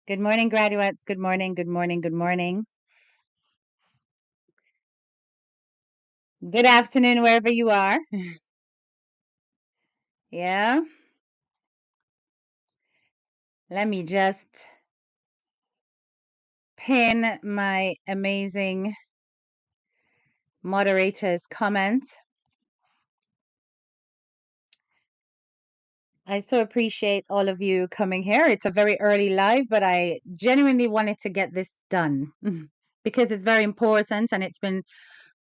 Good morning, graduates. Good morning, good morning, good morning. Good afternoon, wherever you are. Yeah, let me just pin my amazing moderator's comment. I so appreciate all of you coming here. It's a very early live, but I genuinely wanted to get this done because it's very important and it's been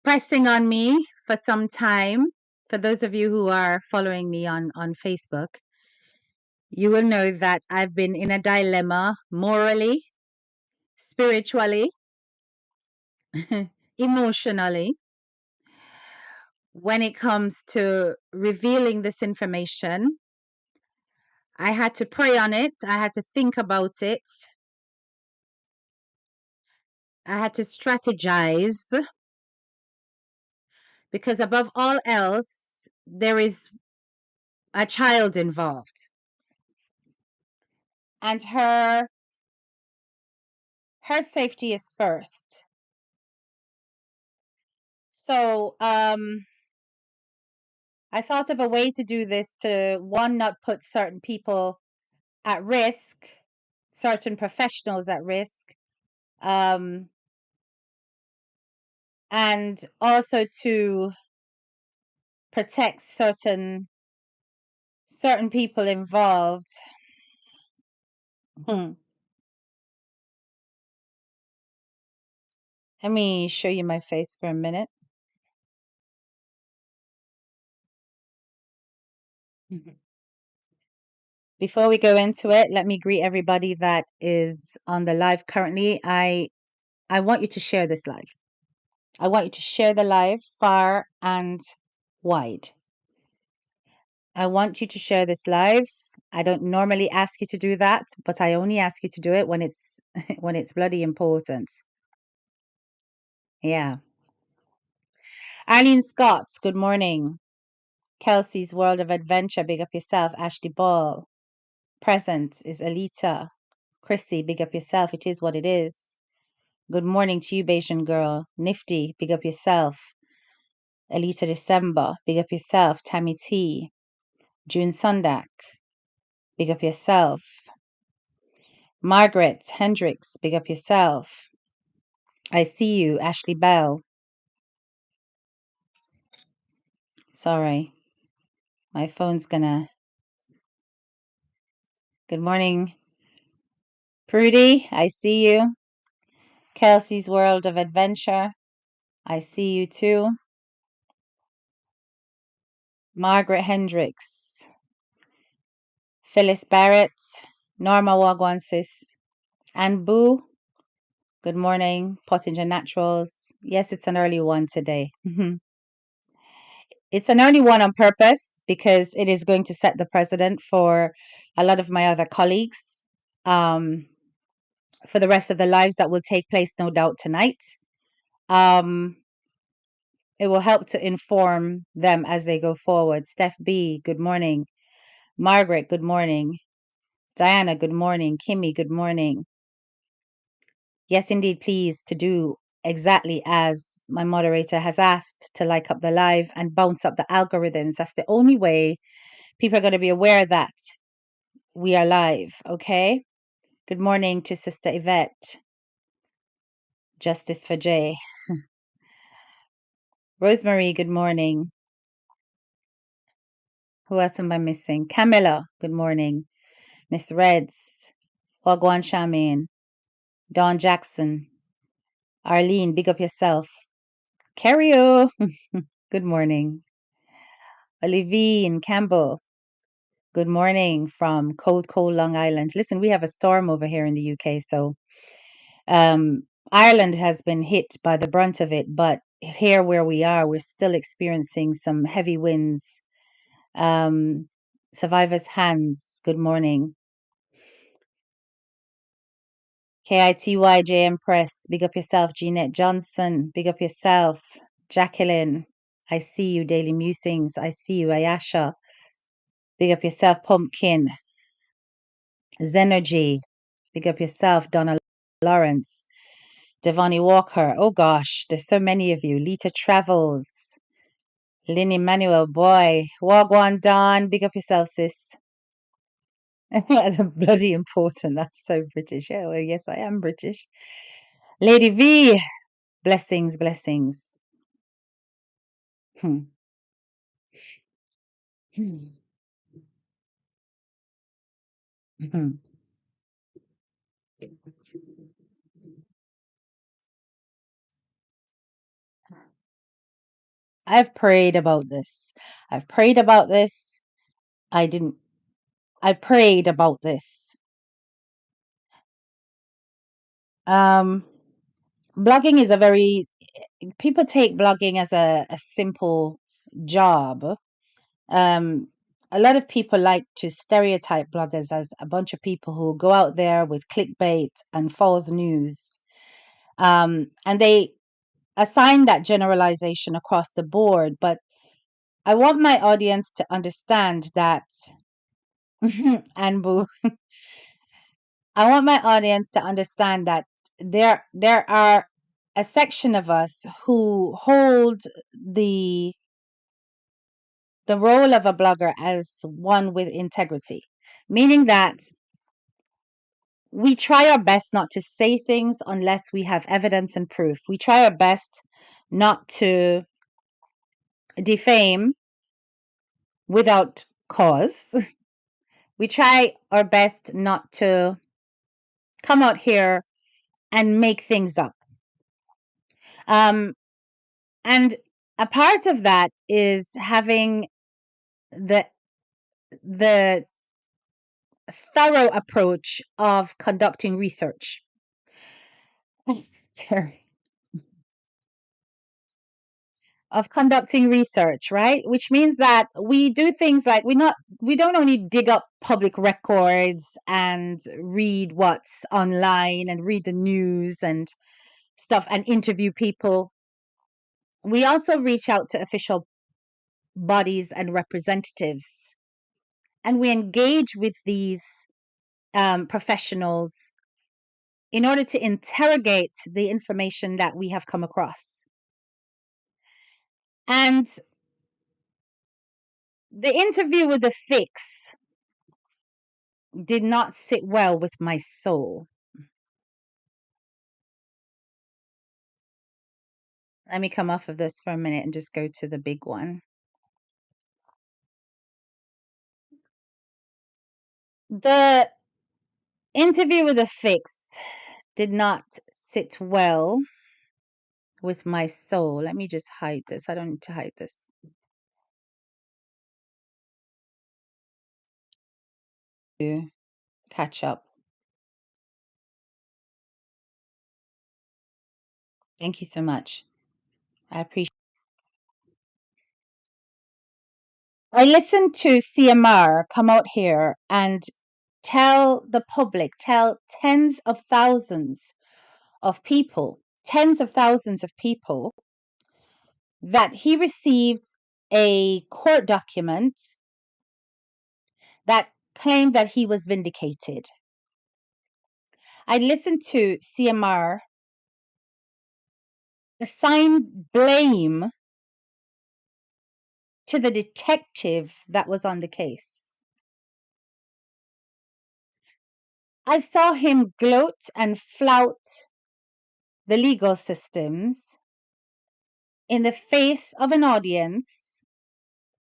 pressing on me for some time. For those of you who are following me on Facebook, you will know that I've been in a dilemma morally, spiritually, emotionally, when it comes to revealing this information. I had to pray on it. I had to think about it. I had to strategize because, above all else, there is a child involved, and her safety is first. So, I thought of a way to do this to, one, not put certain people at risk, certain professionals at risk, and also to protect certain people involved. Let me show you my face for a minute. Before we go into it, let me greet everybody that is on the live currently. I want you to share this live. I want you to share the live far and wide. I want you to share this live. I don't normally ask you to do that, but I only ask you to do it when it's when it's bloody important. Yeah. Arlene Scott, good morning. Kelsey's World of Adventure, big up yourself. Ashley Ball. Present is Alita. Chrissy, big up yourself. It is what it is. Good morning to you, Bayesian girl. Nifty, big up yourself. Alita December, big up yourself. Tammy T. June Sundak, big up yourself. Margaret Hendricks, big up yourself. I see you, Ashley Bell. Sorry, my phone's gonna. Good morning, Prudy. I see you. Kelsey's World of Adventure. I see you too. Margaret Hendricks. Phyllis Barrett. Norma Wagwan sis. And Boo. Good morning, Pottinger Naturals. Yes, it's an early one today. It's an early one on purpose because it is going to set the precedent for a lot of my other colleagues for the rest of the lives that will take place, no doubt, tonight. It will help to inform them as they go forward. Steph B, good morning. Margaret, good morning. Diana, good morning. Kimmy, good morning. Yes, indeed, please to do exactly as my moderator has asked, to like up the live and bounce up the algorithms. That's the only way people are going to be aware that we are live. Okay. Good morning to Sister Yvette. Justice for Jay. Rosemary, good morning. Who else am I missing? Camilla, good morning. Miss Reds. Wagwan Shamin. Dawn Jackson. Arlene, big up yourself. Carrio, good morning. Olivine Campbell, good morning from cold Long Island. Listen, we have a storm over here in the UK, so Ireland has been hit by the brunt of it, but here where we are, we're still experiencing some heavy winds. Survivors Hands, good morning. KITYJM Press, big up yourself. Jeanette Johnson, big up yourself. Jacqueline, I see you. Daily Musings, I see you. Ayasha, big up yourself. Pumpkin, Zenergy, Big up yourself, Donna Lawrence. Devani Walker. Oh gosh, there's so many of you. Lita Travels. Lynn Emmanuel, boy. Wagwan Don. Big up yourself, sis. That's bloody important. That's so British. Yeah, well, yes, I am British. Lady V. Blessings, blessings. Hmm. Hmm. Hmm. I've prayed about this. I've prayed about this. I didn't. I prayed about this. Um, blogging is a very people take blogging as a simple job. Um, a lot of people like to stereotype bloggers as a bunch of people who go out there with clickbait and false news. And they assign that generalization across the board. But I want my audience to understand that, and boo, I want my audience to understand that there are a section of us who hold the the role of a blogger as one with integrity, meaning that we try our best not to say things unless we have evidence and proof. We try our best not to defame without cause. We try our best not to come out here and make things up. Um, and a part of that is having the the thorough approach of conducting research. Sorry. Of conducting research, right? Which means that we do things like we don't only dig up public records and read what's online and read the news and stuff and interview people. We also reach out to official bodies and representatives, and we engage with these professionals in order to interrogate the information that we have come across. And the interview with the fix did not sit well with my soul. Let me come off of this for a minute and just go to the big one. The interview with the fix did not sit well with my soul. Let me just hide this. I don't need to hide this. To catch up. Thank you so much. I appreciate. I listened to CMR come out here and tell the public, tell tens of thousands of people, that he received a court document that claimed that he was vindicated. I listened to CMR assign blame to the detective that was on the case. I saw him gloat and flout the legal systems in the face of an audience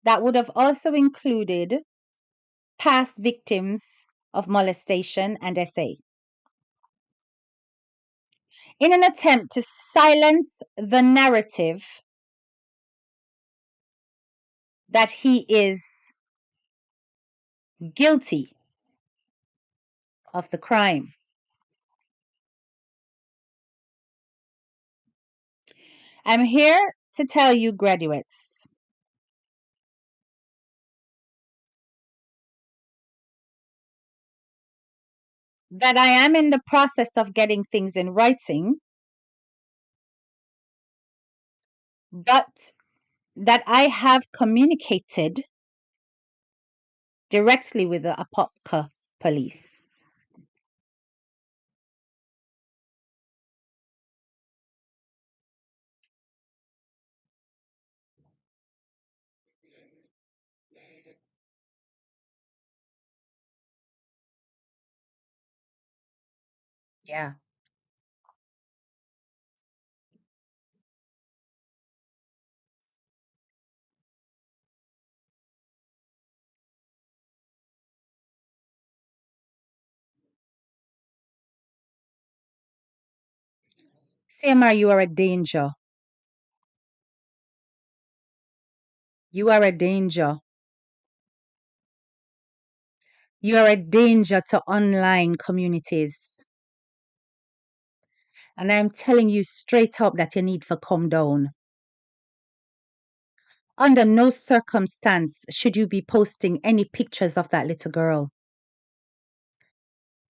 that would have also included past victims of molestation and SA, in an attempt to silence the narrative that he is guilty of the crime. I'm here to tell you, graduates, that I am in the process of getting things in writing, but that I have communicated directly with the Apopka police. Yeah. CMR, you are a danger. You are a danger. You are a danger to online communities. And I'm telling you straight up that you need to calm down. Under no circumstance should you be posting any pictures of that little girl.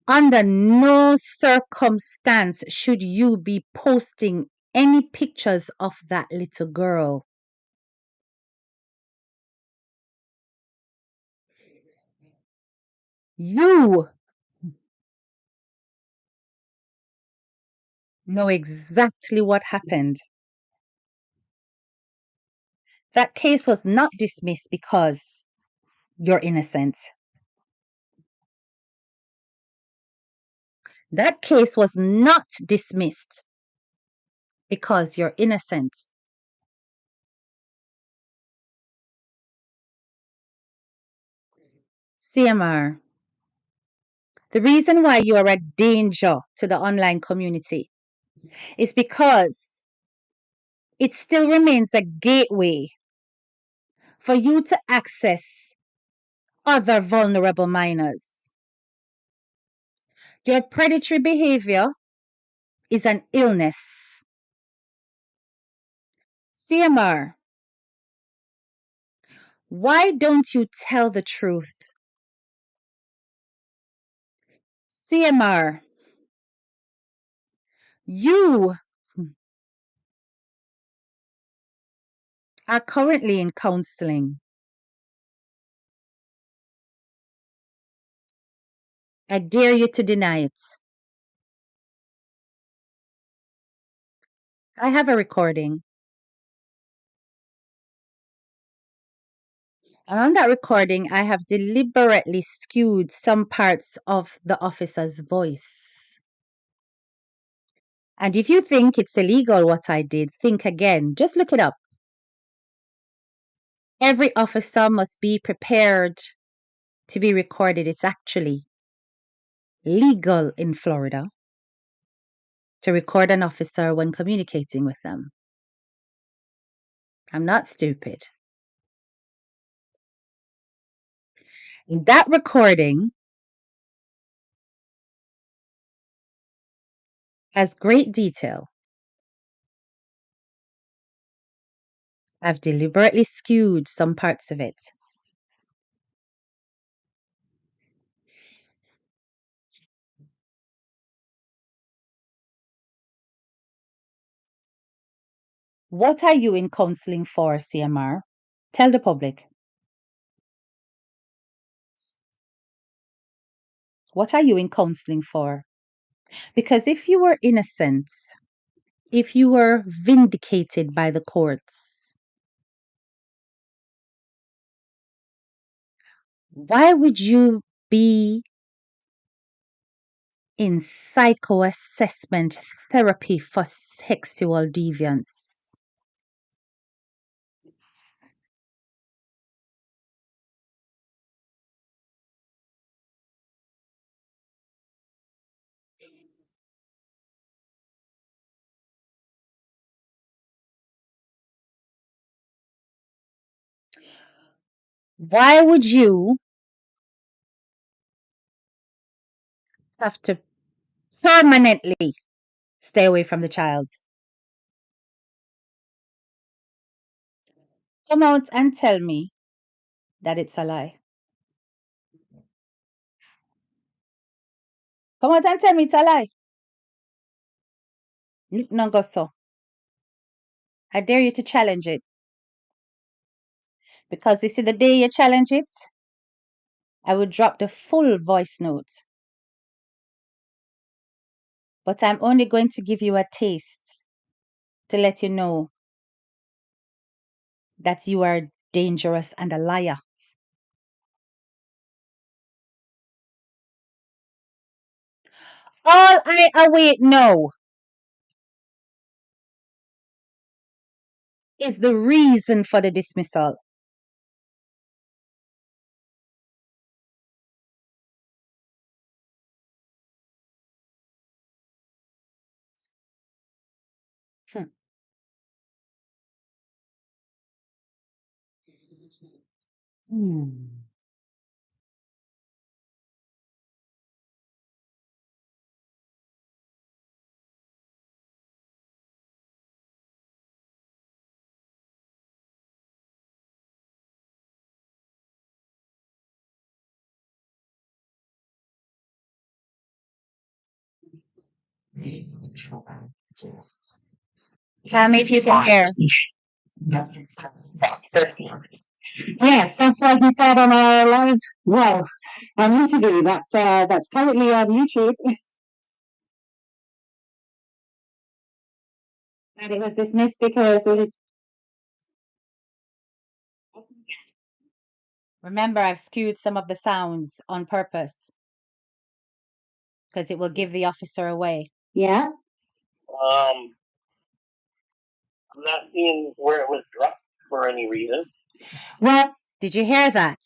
Under no circumstance should you be posting any pictures of that little girl. You know exactly what happened. That case was not dismissed because you're innocent. That case was not dismissed because you're innocent. CMR, the reason why you are a danger to the online community is because it still remains a gateway for you to access other vulnerable minors. Your predatory behavior is an illness. CMR, why don't you tell the truth? CMR, you are currently in counseling. I dare you to deny it. I have a recording. And on that recording, I have deliberately skewed some parts of the officer's voice. And if you think it's illegal what I did, think again. Just look it up. Every officer must be prepared to be recorded. It's actually legal in Florida to record an officer when communicating with them. I'm not stupid. In that recording has great detail. I've deliberately skewed some parts of it. What are you in counseling for, CMR? Tell the public. What are you in counseling for? Because if you were innocent, if you were vindicated by the courts, why would you be in psychoassessment therapy for sexual deviance? Why would you have to permanently stay away from the child? Come out and tell me that it's a lie. Come out and tell me it's a lie. No go so. I dare you to challenge it. Because you see, the day you challenge it, I will drop the full voice note. But I'm only going to give you a taste to let you know that you are dangerous and a liar. All I await now is the reason for the dismissal. Hmm. Hmm. Tell me if you can hear. Yes, that's what he said on a live, well, an interview that's currently on YouTube. That it was dismissed because remember, I've skewed some of the sounds on purpose because it will give the officer away. Yeah. I'm not seeing where it was dropped for any reason. Well, did you hear that?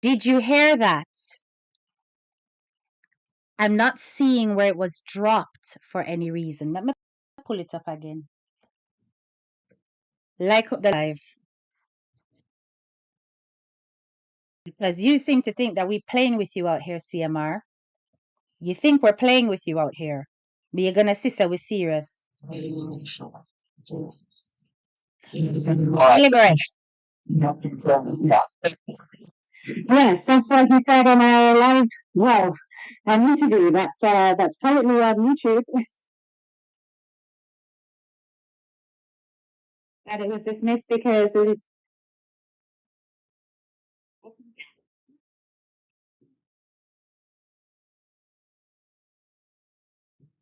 Did you hear that? I'm not seeing where it was dropped for any reason. Let me pull it up again. Like up the live. Because you seem to think that we're playing with you out here, CMR. You think we're playing with you out here. But you're gonna see that we're serious. Deliberate. Yes, that's what he said on a live, well, an interview that's currently on YouTube. That it was dismissed because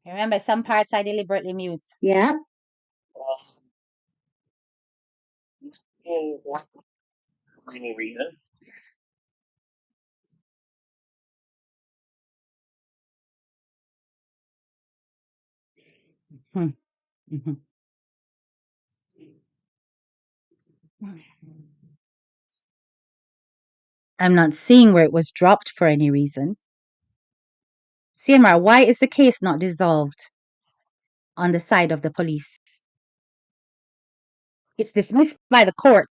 remember some parts I deliberately mute. Yeah. For any reason. Hmm. Mhm. I'm not seeing where it was dropped for any reason. CMR, why is the case not dissolved on the side of the police? It's dismissed by the court.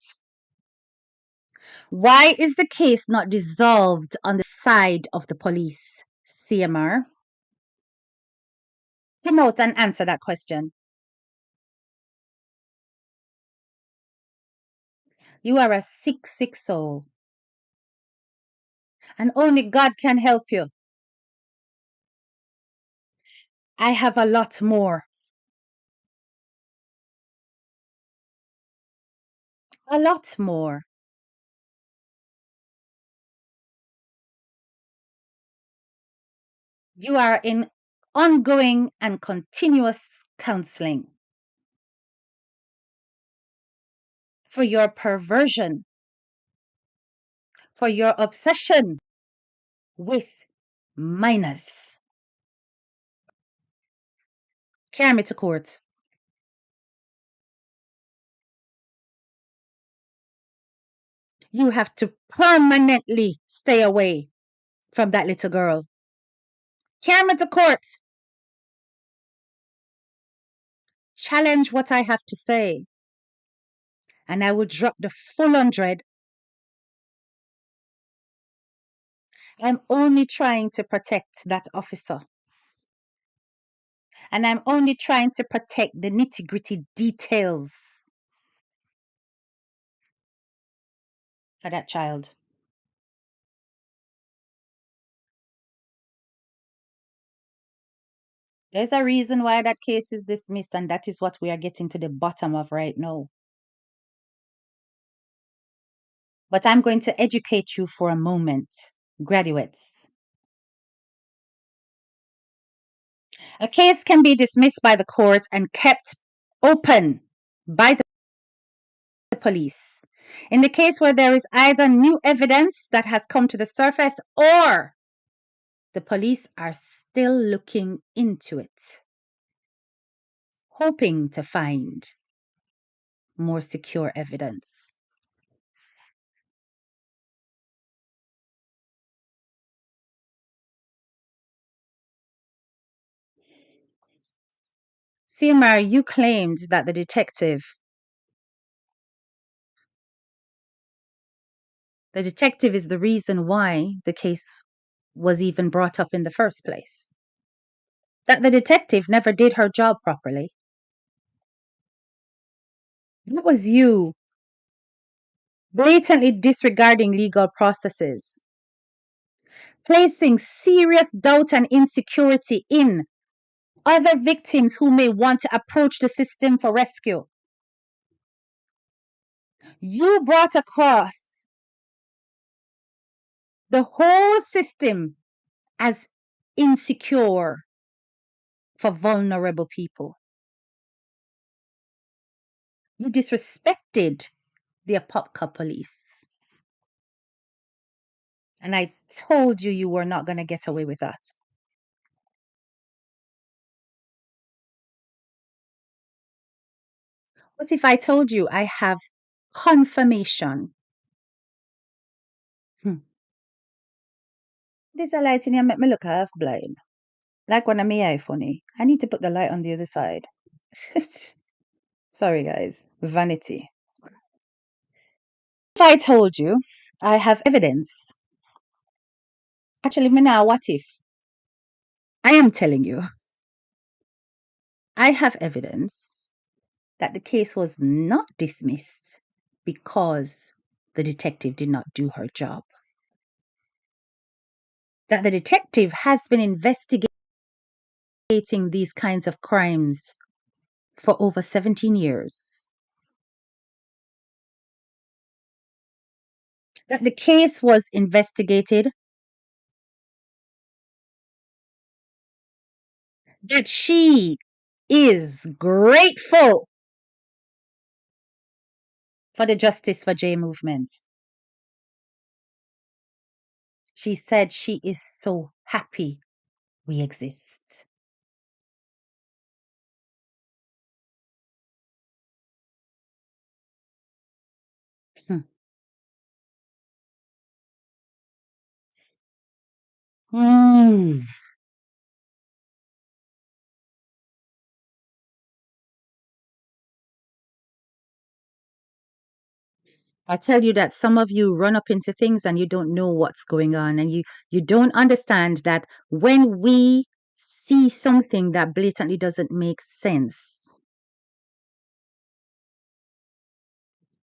Why is the case not dissolved on the side of the police? CMR, come out and answer that question. You are a sick, sick soul, and only God can help you. I have a lot more. A lot more. You are in ongoing and continuous counseling for your perversion, for your obsession with minors. Carry me to court. You have to permanently stay away from that little girl. Carry me to court. Challenge what I have to say, and I will drop the full 100. I'm only trying to protect that officer. And I'm only trying to protect the nitty-gritty details for that child. There's a reason why that case is dismissed, and that is what we are getting to the bottom of right now. But I'm going to educate you for a moment, graduates. A case can be dismissed by the court and kept open by the police in the case where there is either new evidence that has come to the surface or The police are still looking into it, hoping to find more secure evidence. CMR, you claimed that the detective is the reason why the case was even brought up in the first place. That the detective never did her job properly. That was you blatantly disregarding legal processes, placing serious doubt and insecurity in other victims who may want to approach the system for rescue. You brought across the whole system as insecure for vulnerable people. You disrespected the Apopka police. And I told you were not going to get away with that. What if I told you I have confirmation? This a light in here make me look half blind. Like one of my iPhone. I need to put the light on the other side. Sorry, guys. Vanity. If I told you I have evidence, actually, me now, what if? I am telling you, I have evidence that the case was not dismissed because the detective did not do her job. That the detective has been investigating these kinds of crimes for over 17 years. That the case was investigated, that she is grateful for the Justice for Jay movement. She said she is so happy we exist. Hmm. Mm. I tell you that some of you run up into things and you don't know what's going on, and you don't understand that when we see something that blatantly doesn't make sense,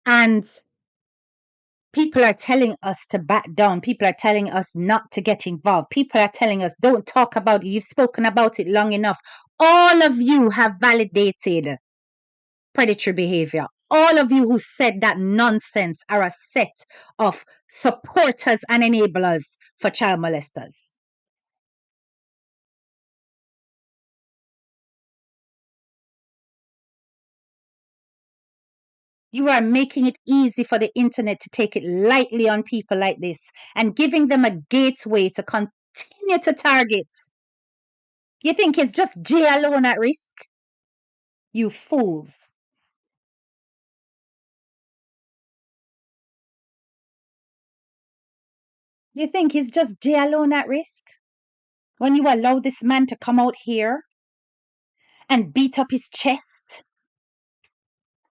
and people are telling us to back down, people are telling us not to get involved, people are telling us don't talk about it, you've spoken about it long enough. All of you have validated predatory behavior. All of you who said that nonsense are a set of supporters and enablers for child molesters. You are making it easy for the internet to take it lightly on people like this and giving them a gateway to continue to target. You think it's just Jay alone at risk? You fools. You think it's just Jay alone at risk? When you allow this man to come out here and beat up his chest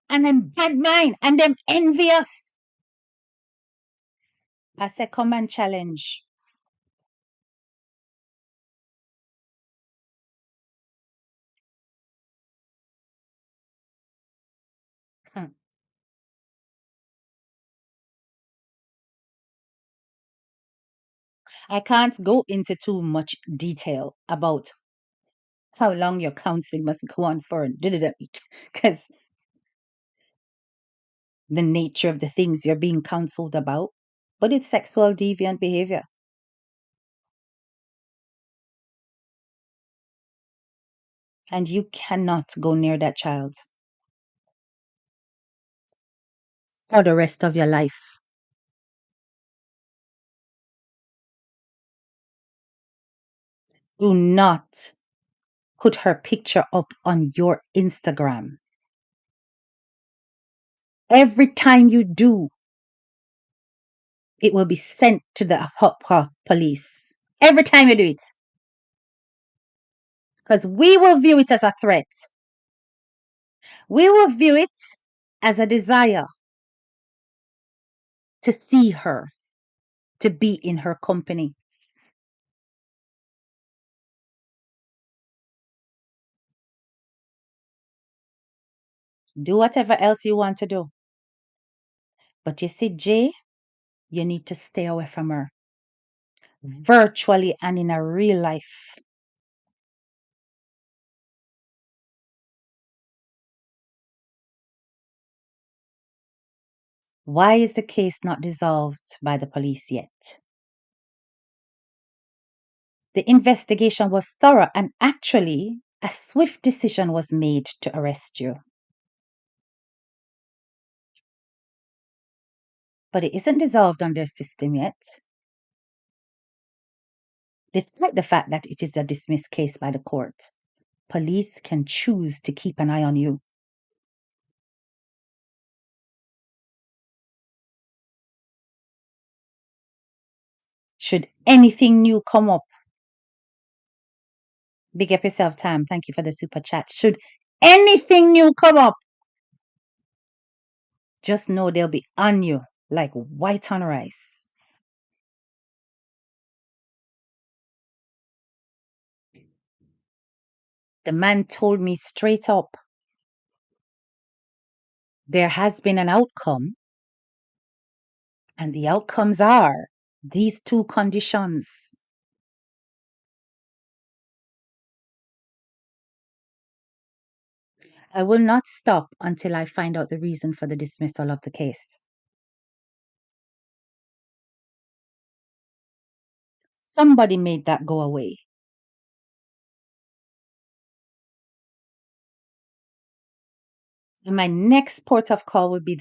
and them bad mind and them envious. I said, come and challenge. Hmm. I can't go into too much detail about how long your counseling must go on for, because the nature of the things you're being counseled about, but it's sexual deviant behavior. And you cannot go near that child for the rest of your life. Do not put her picture up on your Instagram. Every time you do, it will be sent to the police. Every time you do it. Because we will view it as a threat. We will view it as a desire to see her, to be in her company. Do whatever else you want to do. But you see, Jay, you need to stay away from her, virtually and in a real life. Why is the case not dissolved by the police yet? The investigation was thorough and actually a swift decision was made to arrest you. But it isn't dissolved on their system yet, despite the fact that it is a dismissed case by the court. Police can choose to keep an eye on you. Should anything new come up, big up yourself, Tam. Thank you for the super chat. Should anything new come up, just know they'll be on you like white on rice. The man told me straight up, there has been an outcome, and the outcomes are these two conditions. I will not stop until I find out the reason for the dismissal of the case. Somebody made that go away. And my next port of call would be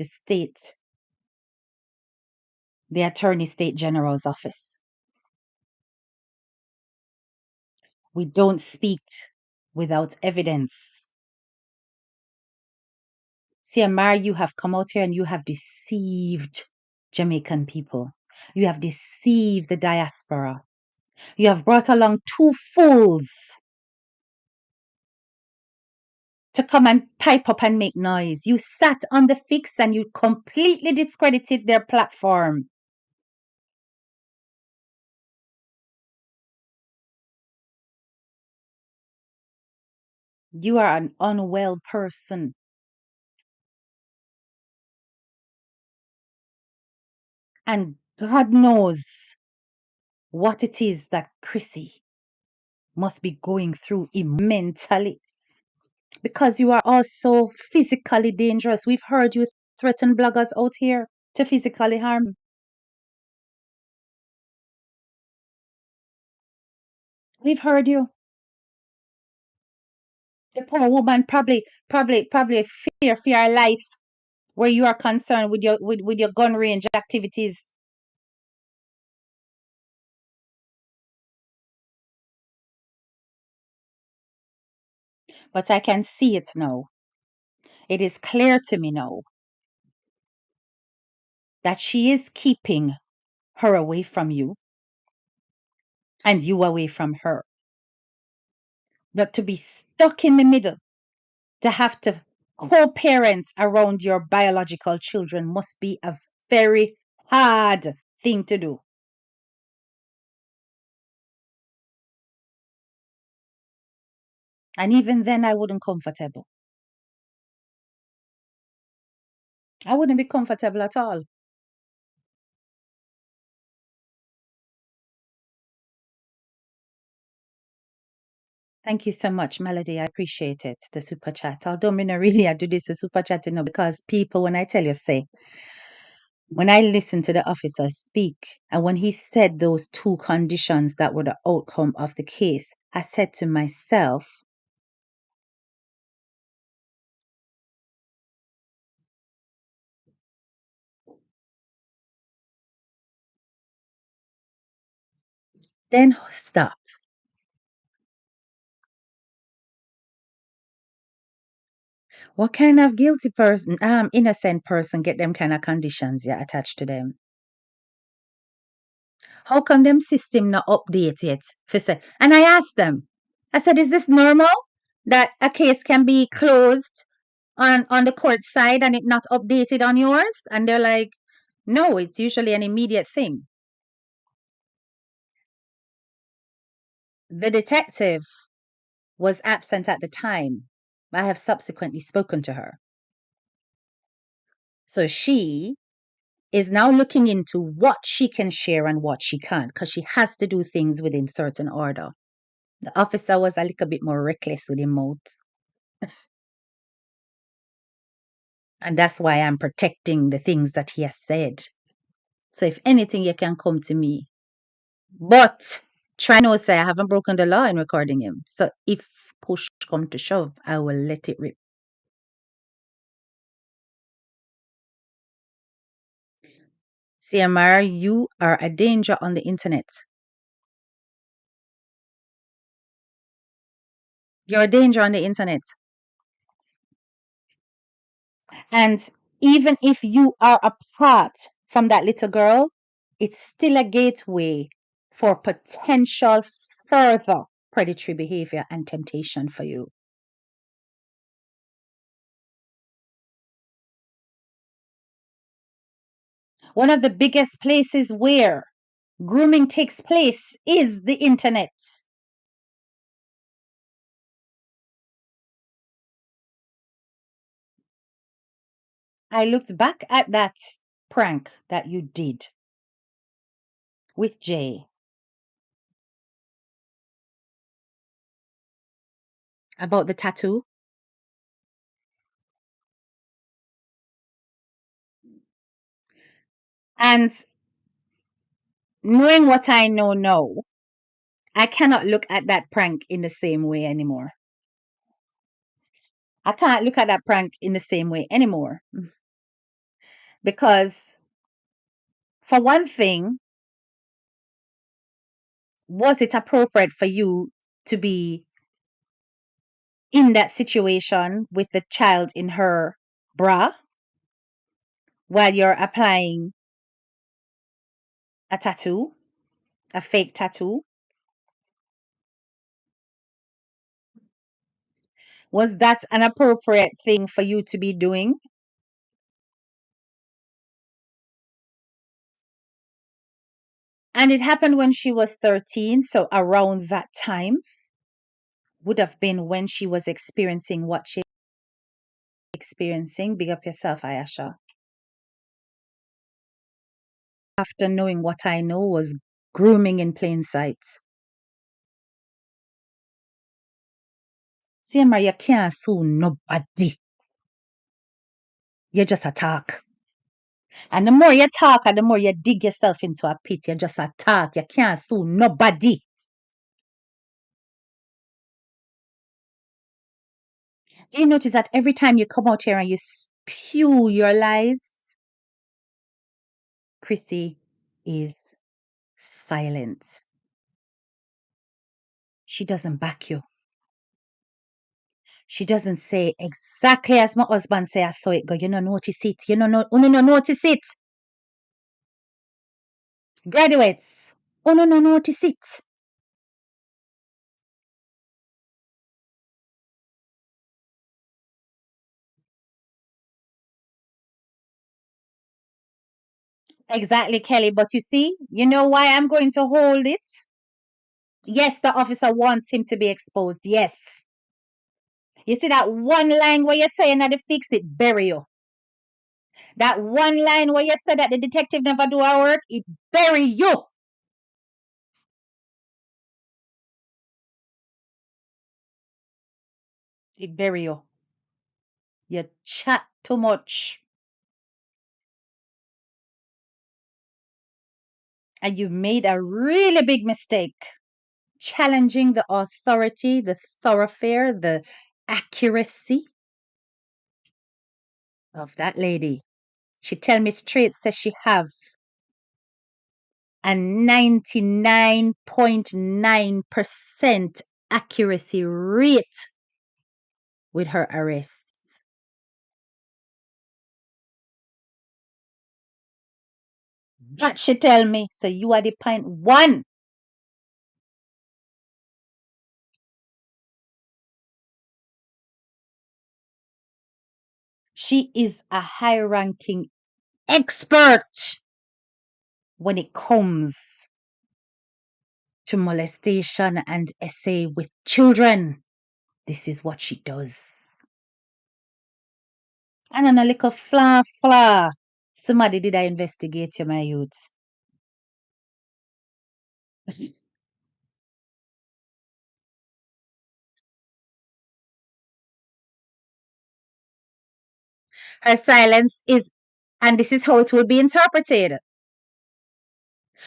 the Attorney State General's office. We don't speak without evidence. See, Amar, you have come out here and you have deceived Jamaican people. You have deceived the diaspora. You have brought along two fools to come and pipe up and make noise. You sat on the fix and you completely discredited their platform. You are an unwell person. And God knows what it is that Chrissy must be going through mentally. Because you are also physically dangerous. We've heard you threaten bloggers out here to physically harm. We've heard you. The poor woman probably fear for your life where you are concerned with your gun range activities. But I can see it now. It is clear to me now that she is keeping her away from you and you away from her. But to be stuck in the middle, to have to co parent around your biological children must be a very hard thing to do. And even then, I wouldn't comfortable. I wouldn't be comfortable at all. Thank you so much, Melody. I appreciate it. The super chat. Although me not really I do this with super chat, because people, when I tell you, say, when I listened to the officer speak, and when he said those two conditions that were the outcome of the case, I said to myself, then stop. What kind of guilty person, innocent person get them kind of conditions yeah attached to them? How come them system not update it? For say, and I asked them, I said, is this normal that a case can be closed on the court side and it not updated on yours? And they're like, no, it's usually an immediate thing. The detective was absent at the time. I have subsequently spoken to her. So she is now looking into what she can share and what she can't because she has to do things within certain order. The officer was a little bit more reckless with his mouth. And that's why I'm protecting the things that he has said. So if anything, you can come to me. But try no say I haven't broken the law in recording him. So if push come to shove, I will let it rip. CMR, you are a danger on the internet. You're a danger on the internet. And even if you are apart from that little girl, it's still a gateway for potential further predatory behavior and temptation for you. One of the biggest places where grooming takes place is the internet. I looked back at that prank that you did with Jay about the tattoo. And knowing what I know now, I cannot look at that prank in the same way anymore. I can't look at that prank in the same way anymore. Because, for one thing, was it appropriate for you to be in that situation with the child in her bra while you're applying a tattoo, a fake tattoo? Was that an appropriate thing for you to be doing? And it happened when she was 13, so around that time would have been when she was experiencing what she experiencing. Big up yourself, Ayasha. After knowing what I know was grooming in plain sight. See, Emma, you can't sue nobody. You just attack. And the more you talk and the more you dig yourself into a pit, you just attack. You can't sue nobody. Do you notice that every time you come out here and you spew your lies, Chrissy is silent. She doesn't back you. She doesn't say exactly as my husband say I saw it go. You no notice it. You no notice it. Graduates, no notice it. Exactly, Kelly. But you see, you know why I'm going to hold it? Yes, the officer wants him to be exposed. Yes. You see that one line where you're saying that they fix it, bury you. That one line where you said that the detective never do our work, it bury you. It bury you. You chat too much. And you've made a really big mistake challenging the authority, the thoroughfare, the accuracy of that lady. She tell me straight, says she have a 99.9% accuracy rate with her arrests. That she tell me. So you are the point one. She is a high ranking expert when it comes to molestation and essay with children. This is what she does. And on a little fla fla. Somebody did I investigate you, my youth. Her silence is, and this is how it will be interpreted.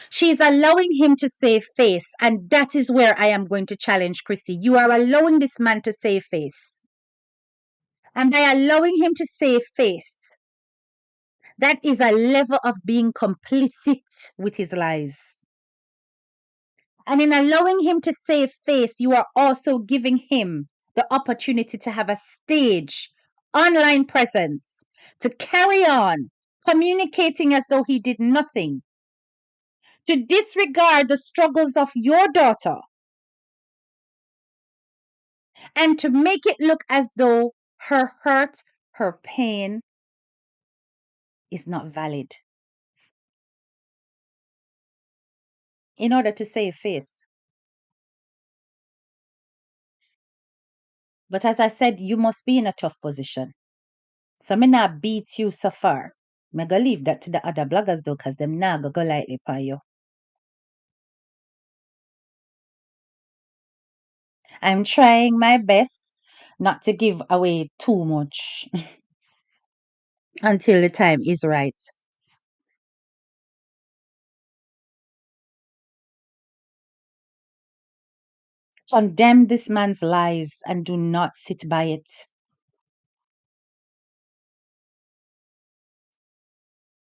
She's allowing him to save face, and that is where I am going to challenge Chrissy. You are allowing this man to save face. And by allowing him to save face, that is a level of being complicit with his lies. And in allowing him to save face, you are also giving him the opportunity to have a stage, online presence, to carry on communicating as though he did nothing, to disregard the struggles of your daughter, and to make it look as though her hurt, her pain is not valid in order to save face. But as I said, you must be in a tough position. So me not beat you so far. Me go leave that to the other bloggers though, cause them now go lightly by you. I'm trying my best not to give away too much until the time is right. Condemn this man's lies and do not sit by it.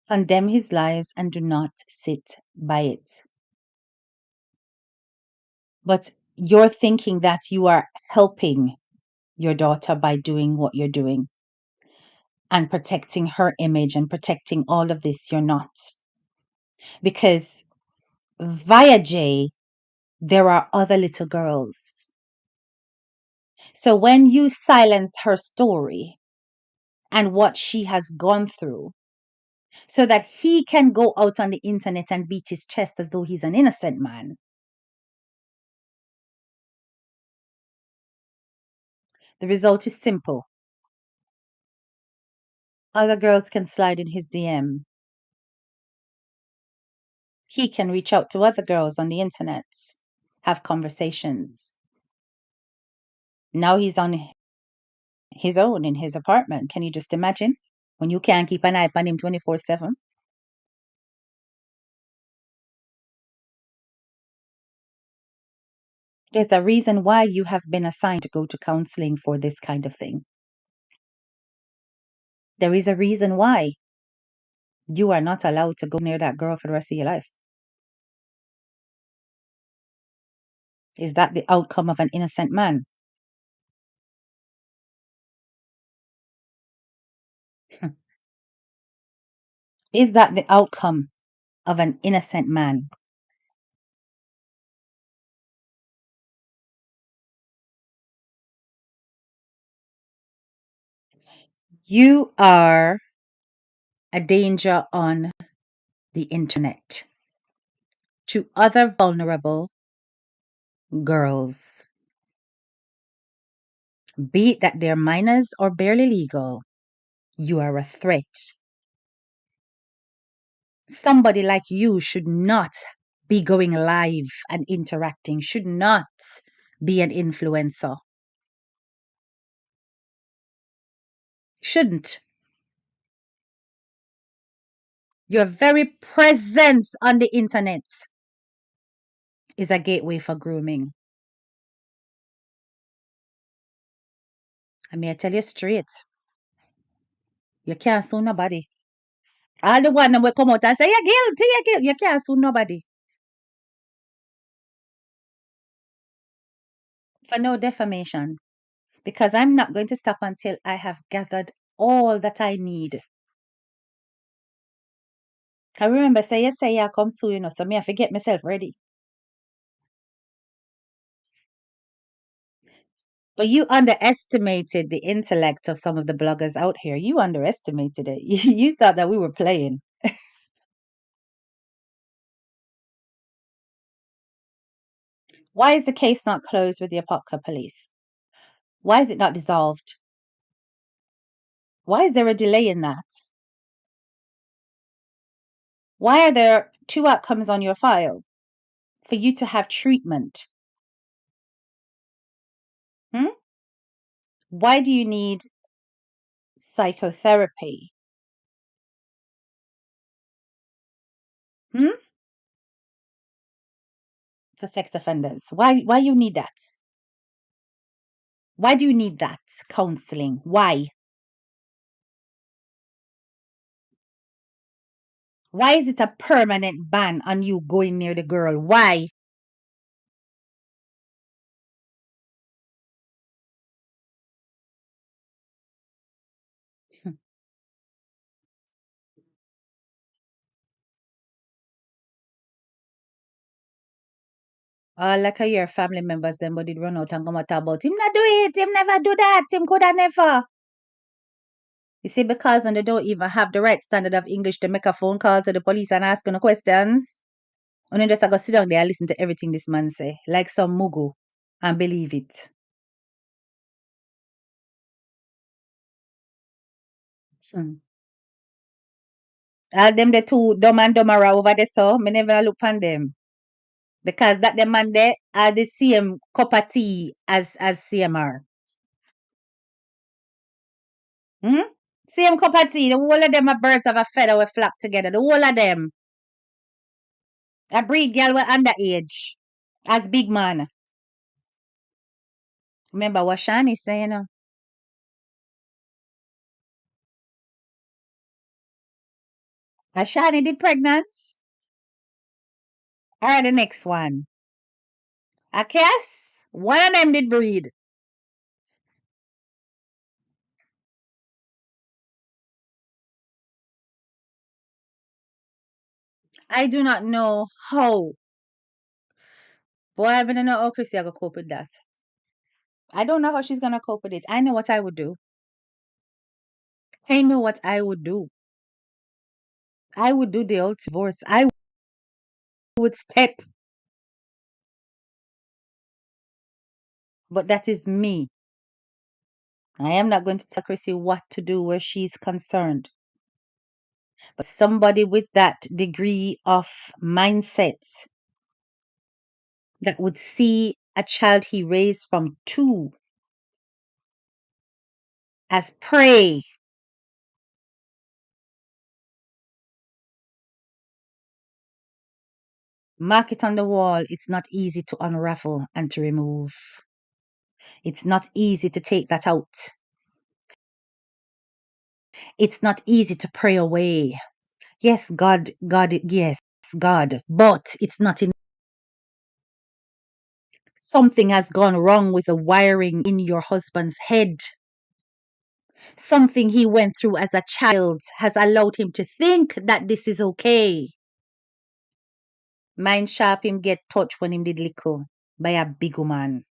Condemn his lies and do not sit by it. But you're thinking that you are helping your daughter by doing what you're doing and protecting her image and protecting all of this. You're not. Because via Jay, there are other little girls. So when you silence her story and what she has gone through, so that he can go out on the internet and beat his chest as though he's an innocent man, the result is simple. Other girls can slide in his DM. He can reach out to other girls on the internet, have conversations. Now he's on his own in his apartment. Can you just imagine? When you can't keep an eye on him 24/7? There's a reason why you have been assigned to go to counseling for this kind of thing. There is a reason why you are not allowed to go near that girl for the rest of your life. Is that the outcome of an innocent man? Is that the outcome of an innocent man? You are a danger on the internet to other vulnerable girls, be it that they're minors or barely legal. You are a threat. Somebody like you should not be going live and interacting, should not be an influencer. Shouldn't. Your very presence on the internet is a gateway for grooming. I may I tell you straight, you can't sue nobody. All the one that will come out and say, you're guilty, you're guilty. You can't sue nobody for no defamation. Because I'm not going to stop until I have gathered all that I need. I remember say I come soon, so me I forget myself ready. But you underestimated the intellect of some of the bloggers out here. You underestimated it. You thought that we were playing. Why is the case not closed with the Apopka police? Why is it not dissolved? Why is there a delay in that? Why are there two outcomes on your file for you to have treatment? Hmm? Why do you need psychotherapy? Hmm? For sex offenders. Why you need that? Why do you need that counseling? Why? Why is it a permanent ban on you going near the girl? Why? Like your family members them but did run out and come out about him not do it, him never do that, him coulda never. You see, because and they don't even have the right standard of English to make a phone call to the police and ask no questions. And then just go sit down there and listen to everything this man say, like some mugu, and believe it. Hmm. All them the two dumb and dumber over there, so me never look on them. Because that the man there are the same cup of tea as CMR. Hmm? Same cup of tea. The whole of them are birds of a feather we flock together. The whole of them. A breed girl we underage. As big man. Remember what Shani saying? Shani did pregnant. Alright, the next one. I guess one of them did breed. I do not know how. Boy, I don't know how Chrissy gonna cope with that. I don't know how she's gonna cope with it. I know what I would do. I know what I would do. I would do the old divorce. I would step, but that is me. I am not going to tell Chrissy what to do where she's concerned. But somebody with that degree of mindset that would see a child he raised from two as prey. Mark it on the wall. It's not easy to unravel and to remove. It's not easy to take that out. It's not easy to pray away. Yes, God, yes, God, but it's not in. Something has gone wrong with the wiring in your husband's head. Something he went through as a child has allowed him to think that this is okay. Mind sharp him get touched when him did little by a big woman.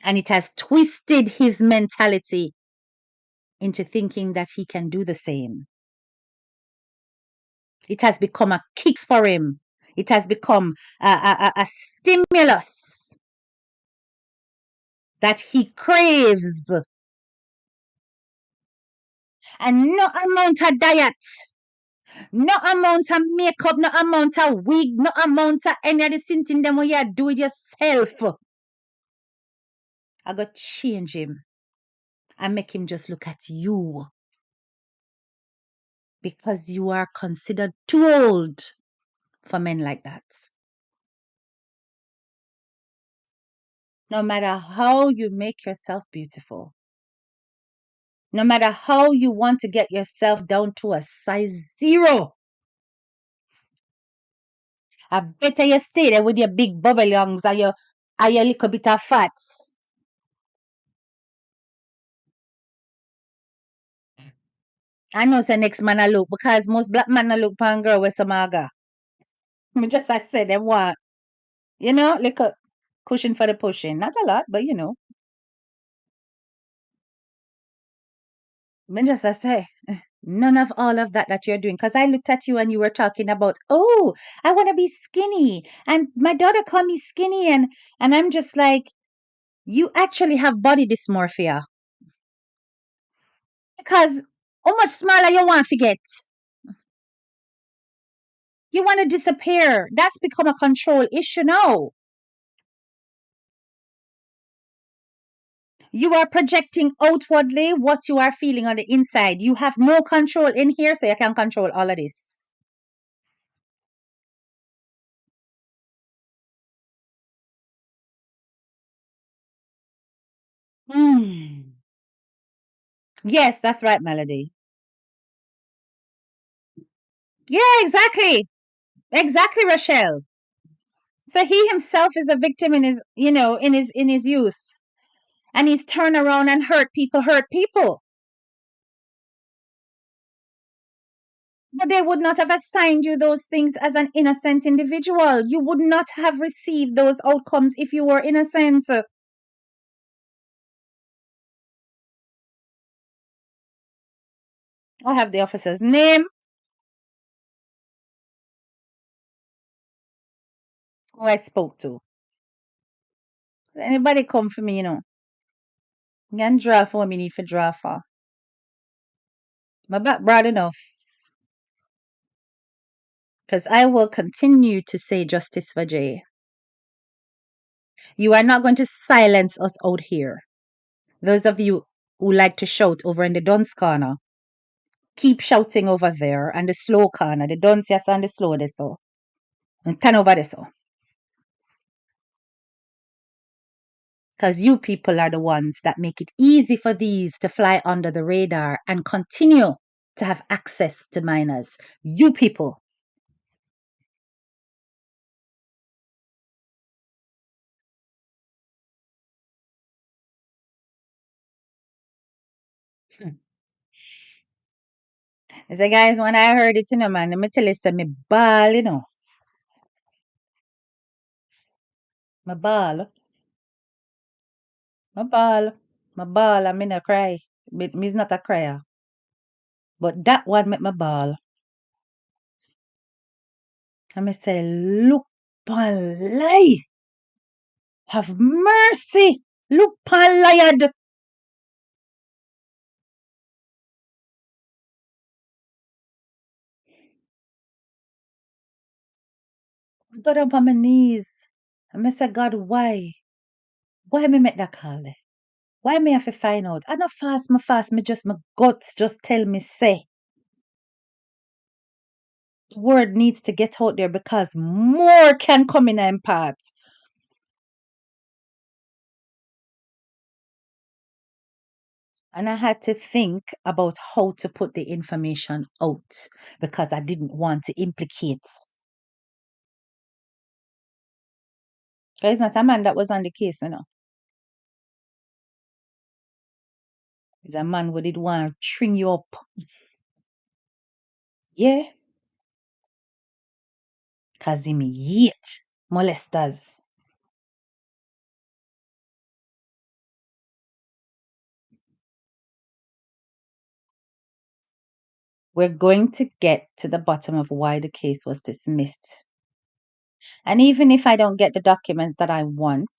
And it has twisted his mentality into thinking that he can do the same. It has become a kick for him. It has become a stimulus that he craves. And no amount of diet, no amount of makeup, no amount of wig, no amount of any of the thing them when you do it yourself. I got change him and make him just look at you because you are considered too old for men like that. No matter how you make yourself beautiful, no matter how you want to get yourself down to a size 0, I better you stay there with your big bubble lungs and your little bit of fat. I know say next man I look because most black man I look pan girl with some aga. Me just I said them what. Like a cushion for the pushing. Not a lot, but me just I say none of all of that you're doing. Because I looked at you and you were talking about, oh, I want to be skinny. And my daughter called me skinny and I'm just like, you actually have body dysmorphia. Because how much smaller you want to get? You want to disappear. That's become a control issue now. You are projecting outwardly what you are feeling on the inside. You have no control in here, so you can control all of this. Mm. Yes, that's right, Melody. Yeah, exactly. Exactly, Rochelle. So he himself is a victim in his, in his youth. And he's turned around and hurt people. But they would not have assigned you those things as an innocent individual. You would not have received those outcomes if you were innocent. I have the officer's name who I spoke to. Anybody come for me, You can draw for what me need for draw for. My back broad enough. Because I will continue to say justice for Jay. You are not going to silence us out here. Those of you who like to shout over in the Duns corner, keep shouting over there and the slow corner, the Duns yes and the slow this so. And turn over this so. Because you people are the ones that make it easy for these to fly under the radar and continue to have access to minors. You people. Hmm. I say, guys, when I heard it, man, let me tell you, say, me ball, my ball, my ball, my ball, I mean, I cry. But me's not a crier. But that one make my ball. And me say, look, palay, have mercy. Look, palayad. I got up on my knees. And me say, God, why? Why me make that call there? Why me have to find out? I not fast, me just my guts just tell me say the word needs to get out there because more can come in and part. And I had to think about how to put the information out because I didn't want to implicate. It's not a man that was on the case. It's a man who did want to string you up. Yeah, because him hate molesters. We're going to get to the bottom of why the case was dismissed. And even if I don't get the documents that I want,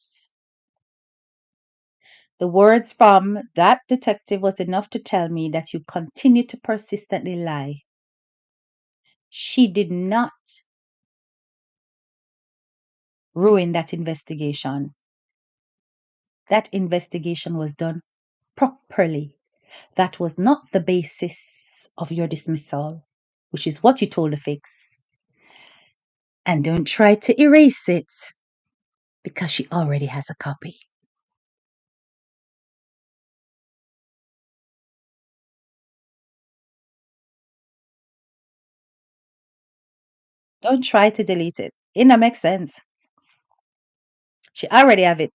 the words from that detective was enough to tell me that you continue to persistently lie. She did not ruin that investigation. That investigation was done properly. That was not the basis of your dismissal, which is what you told the fix. And don't try to erase it because she already has a copy. Don't try to delete it. It don't make sense. She already have it.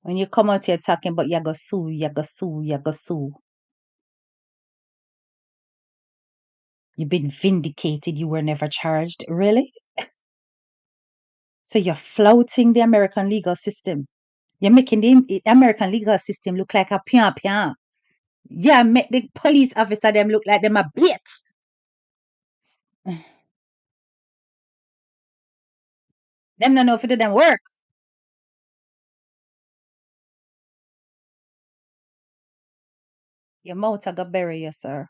When you come out here talking about you go sue, you go sue, you go sue. You've been vindicated, you were never charged. Really? So you're flouting the American legal system. You're making the American legal system look like a pian pian. Yeah, make the police officer them look like them a bits. Them no know if it do them work. Your mouth a go bury you, sir.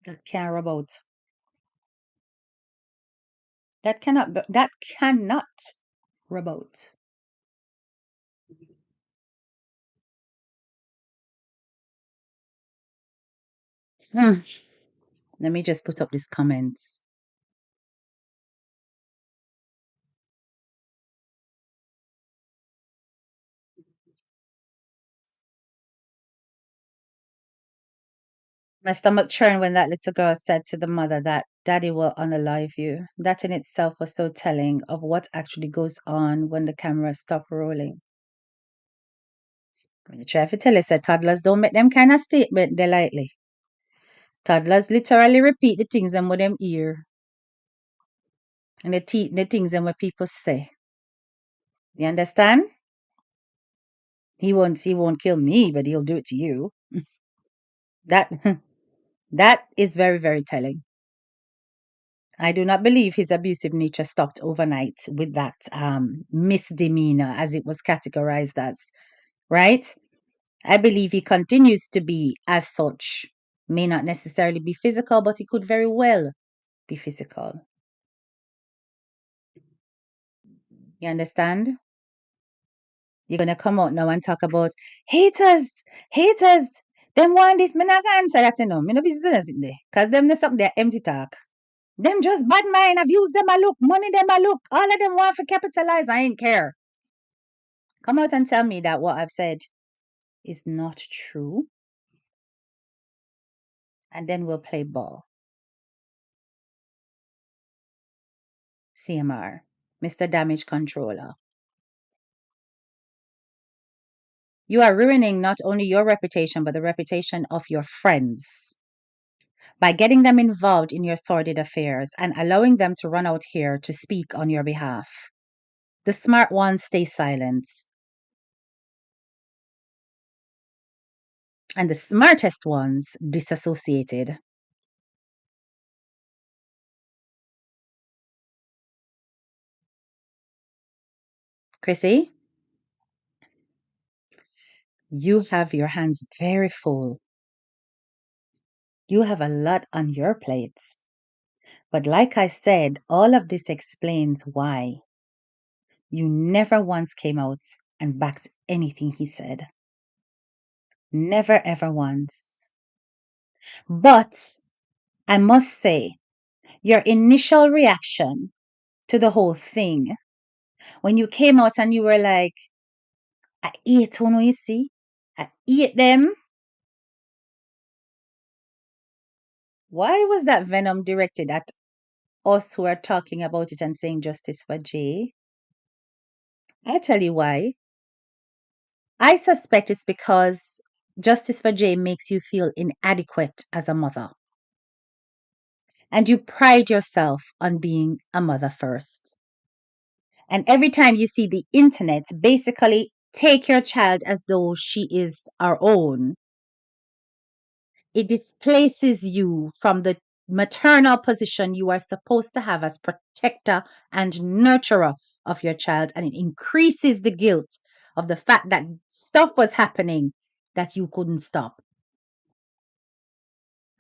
That can't rub out. That cannot rub out. Hmm. Let me just put up these comments. My stomach churned when that little girl said to the mother that daddy will unalive you. That in itself was so telling of what actually goes on when the cameras stop rolling. When you try to tell us that toddlers don't make them kind of statement they lightly. Toddlers literally repeat the things them with them ear and the things them what people say. You understand? He won't kill me, but he'll do it to you. That that is very, very telling. I do not believe his abusive nature stopped overnight with that misdemeanor, as it was categorized as, right? I believe he continues to be as such. May not necessarily be physical, but he could very well be physical. You understand? You're gonna come out now and talk about haters, haters. Them want this, me not gonna answer that, you know. Me no business in there. Cause them there's something there empty talk. Them just bad mind, abuse them a look, money them a look. All of them want to capitalize. I ain't care. Come out and tell me that what I've said is not true, and then we'll play ball. CMR, Mr. Damage Controller. You are ruining not only your reputation, but the reputation of your friends by getting them involved in your sordid affairs and allowing them to run out here to speak on your behalf. The smart ones stay silent, and the smartest ones disassociated. Chrissy, you have your hands very full. You have a lot on your plates. But like I said, all of this explains why you never once came out and backed anything he said. Never ever once. But I must say, your initial reaction to the whole thing, when you came out and you were like, I ate one, you see? I ate them. Why was that venom directed at us who are talking about it and saying justice for Jay? I'll tell you why. I suspect it's because justice for Jay makes you feel inadequate as a mother. And you pride yourself on being a mother first. And every time you see the internet basically take your child as though she is our own, it displaces you from the maternal position you are supposed to have as protector and nurturer of your child. And it increases the guilt of the fact that stuff was happening that you couldn't stop.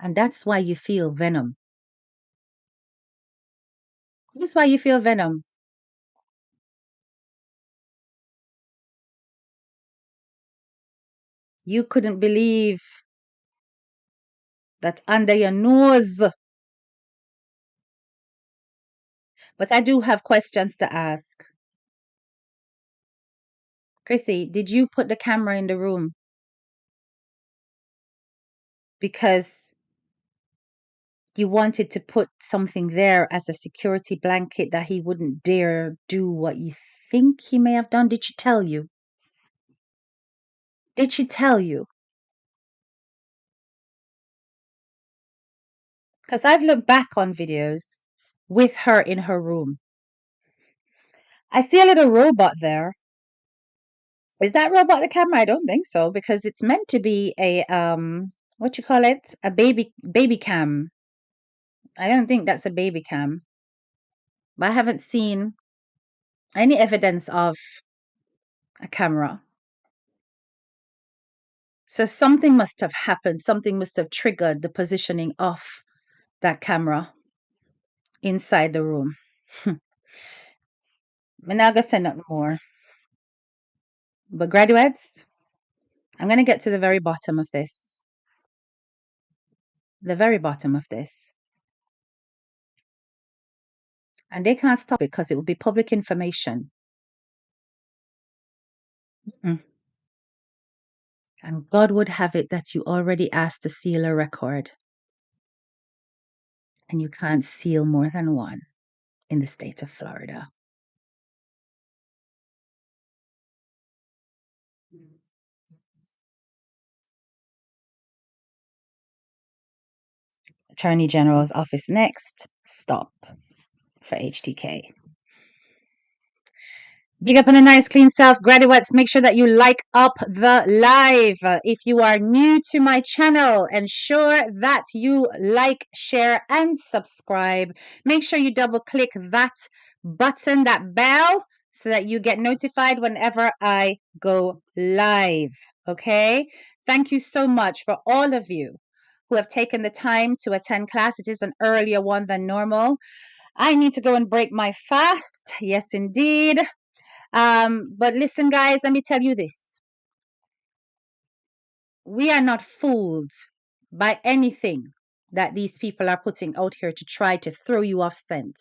And that's why you feel venom. That's why you feel venom. You couldn't believe that under your nose. But I do have questions to ask. Chrissy, did you put the camera in the room? Because you wanted to put something there as a security blanket that he wouldn't dare do what you think he may have done. Did she tell you? Did she tell you? Because I've looked back on videos with her in her room. I see a little robot there. Is that robot the camera? I don't think so, because it's meant to be a what you call it? A baby cam. I don't think that's a baby cam. But I haven't seen any evidence of a camera. So something must have happened. Something must have triggered the positioning of that camera inside the room. I'm not gonna say nothing more. But graduates, I'm gonna get to the very bottom of this. The very bottom of this. And they can't stop it because it will be public information. Mm. And God would have it that you already asked to seal a record. And you can't seal more than one in the state of Florida. Attorney General's office next. Stop for HTK. Big up on a nice clean self. Graduates, make sure that you like up the live. If you are new to my channel, ensure that you like, share, and subscribe. Make sure you double click that button, that bell, so that you get notified whenever I go live. Okay? Thank you so much for all of you who have taken the time to attend class. It is an earlier one than normal. I need to go and break my fast. Yes, indeed. But listen, guys, let me tell you this. We are not fooled by anything that these people are putting out here to try to throw you off scent.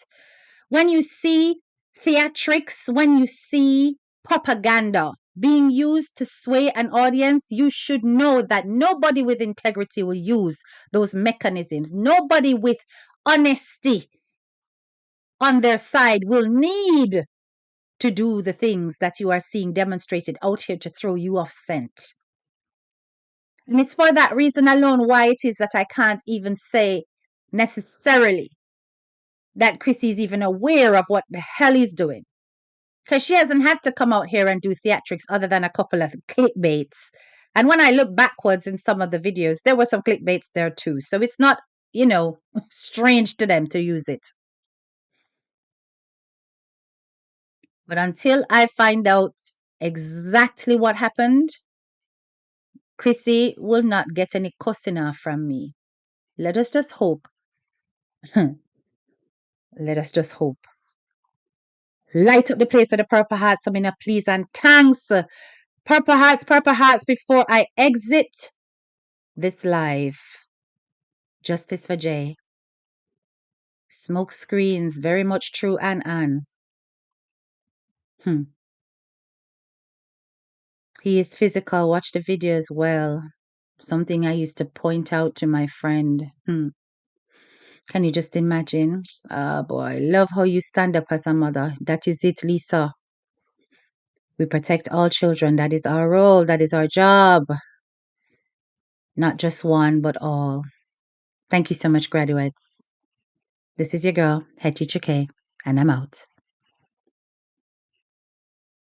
When you see theatrics, when you see propaganda being used to sway an audience, you should know that nobody with integrity will use those mechanisms. Nobody with honesty on their side will need to do the things that you are seeing demonstrated out here to throw you off scent. And it's for that reason alone why it is that I can't even say necessarily that Chrissy is even aware of what the hell he's doing. Because she hasn't had to come out here and do theatrics other than a couple of clickbaits. And when I look backwards in some of the videos, there were some clickbaits there too. So it's not, strange to them to use it. But until I find out exactly what happened, Chrissy will not get any cussing off from me. Let us just hope. Let us just hope. Light up the place of the Purple Hearts, so many please and thanks. Purple Hearts, before I exit this live. Justice for Jay. Smoke screens, very much true, and. He is physical. Watch the video as well. Something I used to point out to my friend. Can you just imagine? Oh boy, love how you stand up as a mother. That is it, Lisa. We protect all children. That is our role. That is our job. Not just one, but all. Thank you so much, graduates. This is your girl, Head Teacher K, and I'm out.